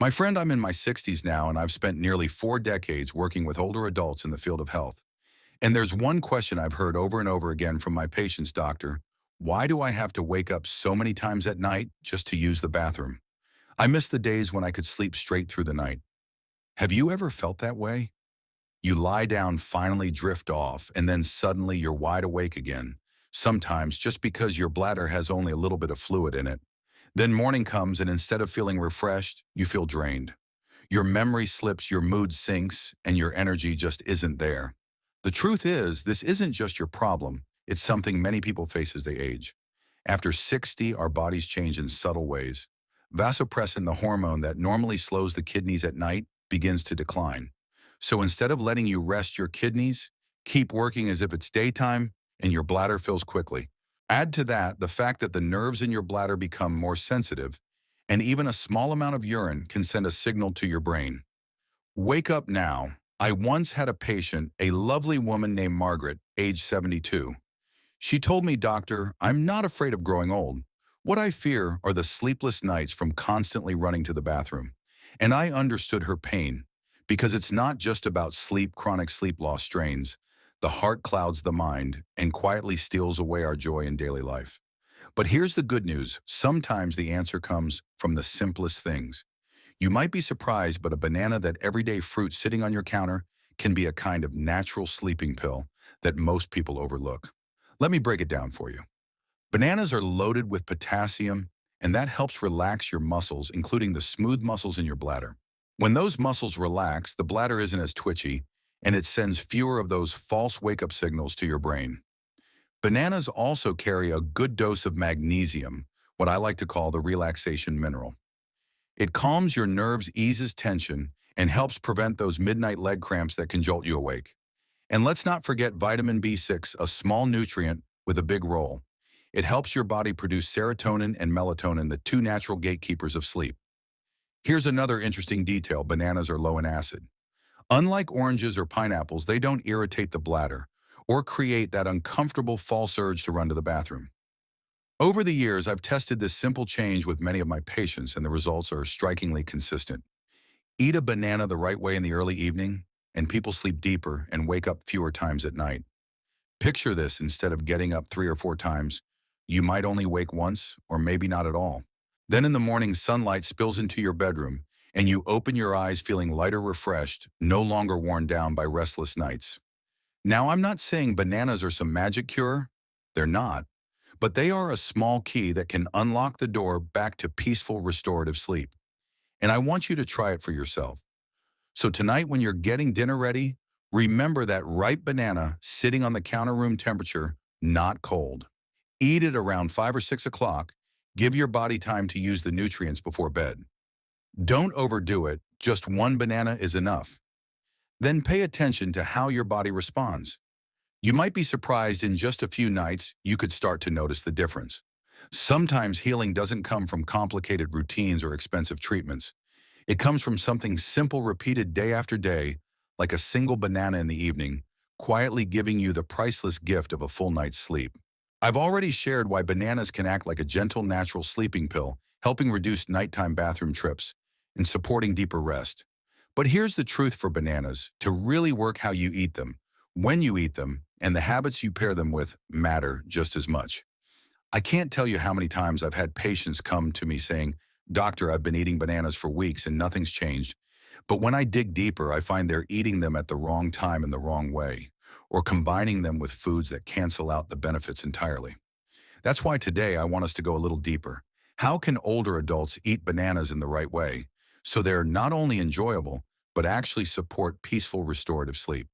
My friend, I'm in my 60s now, and I've spent nearly 4 decades working with older adults in the field of health. And there's one question I've heard over and over again from my patients, doctor. Why do I have to wake up so many times at night just to use the bathroom? I miss the days when I could sleep straight through the night. Have you ever felt that way? You lie down, finally drift off, and then suddenly you're wide awake again. Sometimes just because your bladder has only a little bit of fluid in it. Then morning comes, and instead of feeling refreshed, you feel drained. Your memory slips, your mood sinks, and your energy just isn't there. The truth is, this isn't just your problem. It's something many people face as they age. After 60, our bodies change in subtle ways. Vasopressin, the hormone that normally slows the kidneys at night, begins to decline. So instead of letting you rest your kidneys, keep working as if it's daytime and your bladder fills quickly. Add to that the fact that the nerves in your bladder become more sensitive, and even a small amount of urine can send a signal to your brain. Wake up now. I once had a patient, a lovely woman named Margaret, age 72. She told me, "Doctor, I'm not afraid of growing old. What I fear are the sleepless nights from constantly running to the bathroom." And I understood her pain, because it's not just about sleep, chronic sleep loss strains. The heart clouds the mind and quietly steals away our joy in daily life. But here's the good news. Sometimes the answer comes from the simplest things. You might be surprised, but a banana, that everyday fruit sitting on your counter, can be a kind of natural sleeping pill that most people overlook. Let me break it down for you. Bananas are loaded with potassium, and that helps relax your muscles, including the smooth muscles in your bladder. When those muscles relax, the bladder isn't as twitchy, and it sends fewer of those false wake-up signals to your brain. Bananas also carry a good dose of magnesium, what I like to call the relaxation mineral. It calms your nerves, eases tension, and helps prevent those midnight leg cramps that can jolt you awake. And let's not forget vitamin B6, a small nutrient with a big role. It helps your body produce serotonin and melatonin, the two natural gatekeepers of sleep. Here's another interesting detail: bananas are low in acid. Unlike oranges or pineapples, they don't irritate the bladder or create that uncomfortable false urge to run to the bathroom. Over the years, I've tested this simple change with many of my patients, and the results are strikingly consistent. Eat a banana the right way in the early evening, and people sleep deeper and wake up fewer times at night. Picture this: instead of getting up 3 or 4 times, you might only wake once, or maybe not at all. Then in the morning, sunlight spills into your bedroom, and you open your eyes feeling lighter, refreshed, no longer worn down by restless nights. Now, I'm not saying bananas are some magic cure. They're not. But they are a small key that can unlock the door back to peaceful, restorative sleep. And I want you to try it for yourself. So tonight, when you're getting dinner ready, remember that ripe banana sitting on the counter, room temperature, not cold. Eat it around 5 or 6 o'clock. Give your body time to use the nutrients before bed. Don't overdo it. Just one banana is enough. Then pay attention to how your body responds. You might be surprised: in just a few nights, you could start to notice the difference. Sometimes healing doesn't come from complicated routines or expensive treatments. It comes from something simple, repeated day after day, like a single banana in the evening, quietly giving you the priceless gift of a full night's sleep. I've already shared why bananas can act like a gentle, natural sleeping pill, helping reduce nighttime bathroom trips and supporting deeper rest. But here's the truth: for bananas to really work, how you eat them, when you eat them, and the habits you pair them with matter just as much. I can't tell you how many times I've had patients come to me saying, "Doctor, I've been eating bananas for weeks and nothing's changed." But when I dig deeper, I find they're eating them at the wrong time in the wrong way, or combining them with foods that cancel out the benefits entirely. That's why today I want us to go a little deeper. How can older adults eat bananas in the right way so they're not only enjoyable, but actually support peaceful, restorative sleep?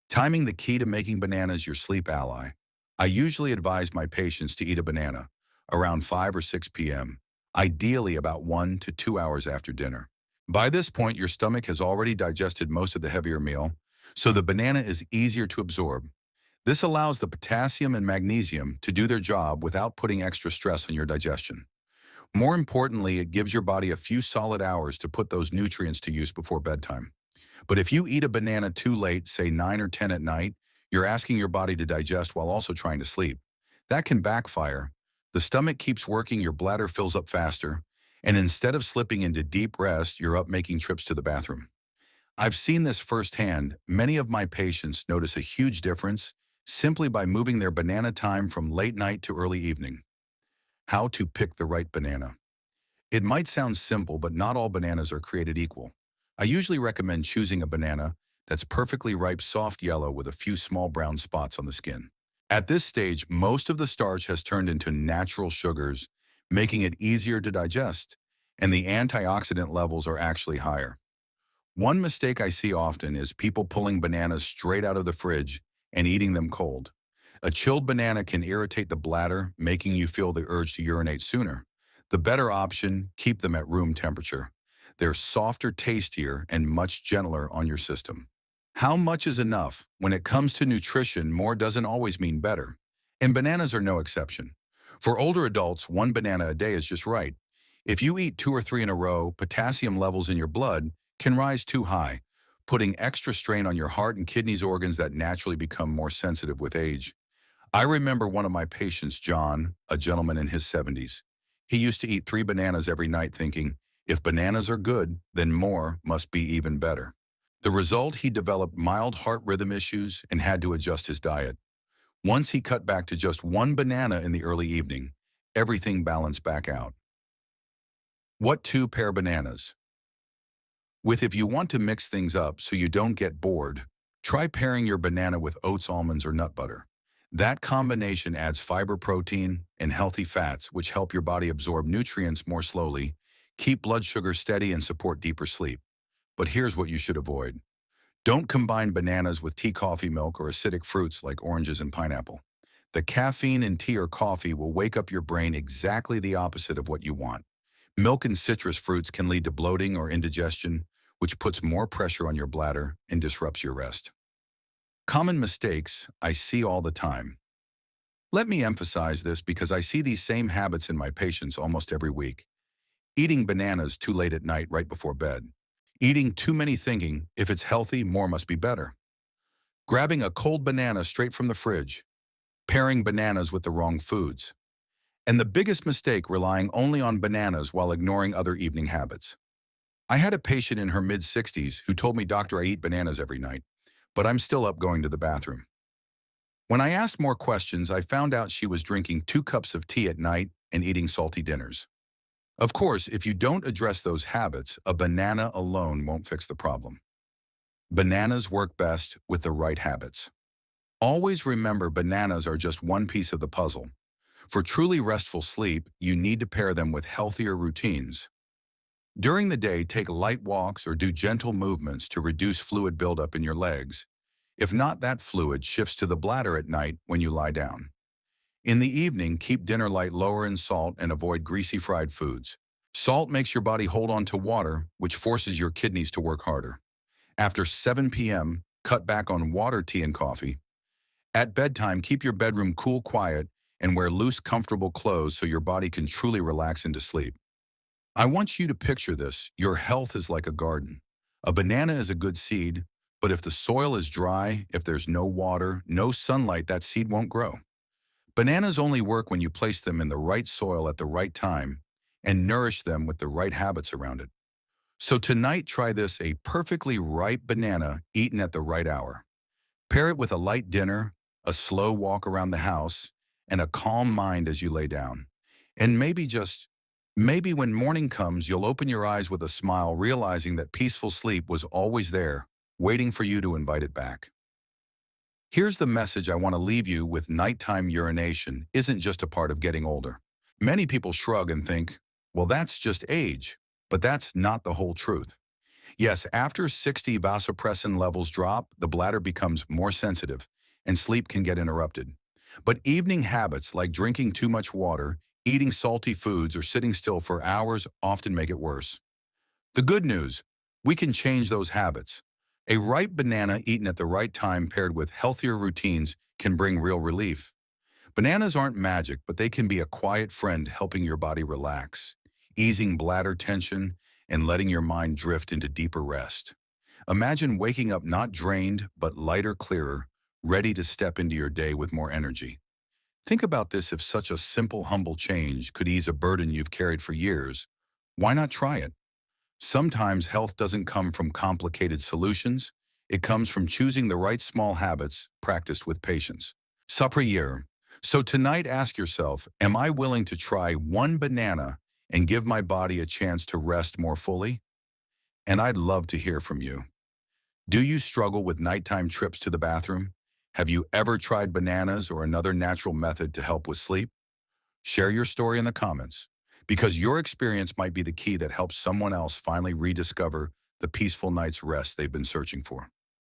Timing, the key to making bananas your sleep ally. I usually advise my patients to eat a banana around 5 or 6 p.m., ideally about 1 to 2 hours after dinner. By this point, your stomach has already digested most of the heavier meal, so the banana is easier to absorb. This allows the potassium and magnesium to do their job without putting extra stress on your digestion. More importantly, it gives your body a few solid hours to put those nutrients to use before bedtime. But if you eat a banana too late, say 9 or 10 at night, you're asking your body to digest while also trying to sleep. That can backfire. The stomach keeps working, your bladder fills up faster, And instead of slipping into deep rest, you're up making trips to the bathroom. I've seen this firsthand. Many of my patients notice a huge difference simply by moving their banana time from late night to early evening. How to pick the right banana. It might sound simple, but not all bananas are created equal. I usually recommend choosing a banana that's perfectly ripe soft yellow with a few small brown spots on the skin. At this stage, most of the starch has turned into natural sugars, making it easier to digest, and the antioxidant levels are actually higher. One mistake I see often is people pulling bananas straight out of the fridge and eating them cold. A chilled banana can irritate the bladder, making you feel the urge to urinate sooner. The better option, keep them at room temperature. They're softer, tastier, and much gentler on your system. How much is enough? When it comes to nutrition, more doesn't always mean better. And bananas are no exception. For older adults, one banana a day is just right. If you eat two or three in a row, potassium levels in your blood can rise too high, putting extra strain on your heart and kidneys organs that naturally become more sensitive with age. I remember one of my patients, John, a gentleman in his 70s. He used to eat 3 bananas every night thinking, if bananas are good, then more must be even better. The result, he developed mild heart rhythm issues and had to adjust his diet. Once he cut back to just 1 banana in the early evening, everything balanced back out. What to pair bananas? With if you want to mix things up so you don't get bored, try pairing your banana with oats, almonds, or nut butter. That combination adds fiber, protein, and healthy fats, which help your body absorb nutrients more slowly, keep blood sugar steady, and support deeper sleep. But here's what you should avoid. Don't combine bananas with tea, coffee, milk, or acidic fruits like oranges and pineapple. The caffeine in tea or coffee will wake up your brain exactly the opposite of what you want. Milk and citrus fruits can lead to bloating or indigestion, which puts more pressure on your bladder and disrupts your rest. Common mistakes I see all the time. Let me emphasize this because I see these same habits in my patients almost every week. Eating bananas too late at night right before bed. Eating too many thinking, if it's healthy, more must be better. Grabbing a cold banana straight from the fridge. Pairing bananas with the wrong foods. And the biggest mistake, relying only on bananas while ignoring other evening habits. I had a patient in her mid-60s who told me, "Doctor, I eat bananas every night, but I'm still up going to the bathroom." When I asked more questions, I found out she was drinking 2 cups of tea at night and eating salty dinners. Of course, if you don't address those habits, a banana alone won't fix the problem. Bananas work best with the right habits. Always remember, bananas are just one piece of the puzzle. For truly restful sleep, you need to pair them with healthier routines. During the day, take light walks or do gentle movements to reduce fluid buildup in your legs. If not, that fluid shifts to the bladder at night when you lie down. In the evening, keep dinner light, lower in salt, and avoid greasy fried foods. Salt makes your body hold on to water, which forces your kidneys to work harder. After 7 p.m., cut back on water, tea, and coffee. At bedtime, keep your bedroom cool, quiet, and wear loose, comfortable clothes so your body can truly relax into sleep. I want you to picture this. Your health is like a garden. A banana is a good seed, but if the soil is dry, if there's no water, no sunlight, that seed won't grow. Bananas only work when you place them in the right soil at the right time and nourish them with the right habits around it. So tonight, try this: a perfectly ripe banana eaten at the right hour. Pair it with a light dinner, a slow walk around the house, and a calm mind as you lay down. And maybe when morning comes, you'll open your eyes with a smile, realizing that peaceful sleep was always there, waiting for you to invite it back. Here's the message I want to leave you with: nighttime urination isn't just a part of getting older. Many people shrug and think, well, that's just age. But that's not the whole truth. Yes, after 60, vasopressin levels drop, the bladder becomes more sensitive, and sleep can get interrupted. But evening habits like drinking too much water, eating salty foods, or sitting still for hours often make it worse. The good news: we can change those habits. A ripe banana eaten at the right time paired with healthier routines can bring real relief. Bananas aren't magic, but they can be a quiet friend, helping your body relax, easing bladder tension, and letting your mind drift into deeper rest. Imagine waking up not drained, but lighter, clearer, ready to step into your day with more energy. Think about this: if such a simple, humble change could ease a burden you've carried for years, Why not try it? Sometimes health doesn't come from complicated solutions. It comes from choosing the right small habits practiced with patience. Superior. So tonight ask yourself, am I willing to try one banana and give my body a chance to rest more fully? And I'd love to hear from you. Do you struggle with nighttime trips to the bathroom? Have you ever tried bananas or another natural method to help with sleep? Share your story in the comments, because your experience might be the key that helps someone else finally rediscover the peaceful night's rest they've been searching for.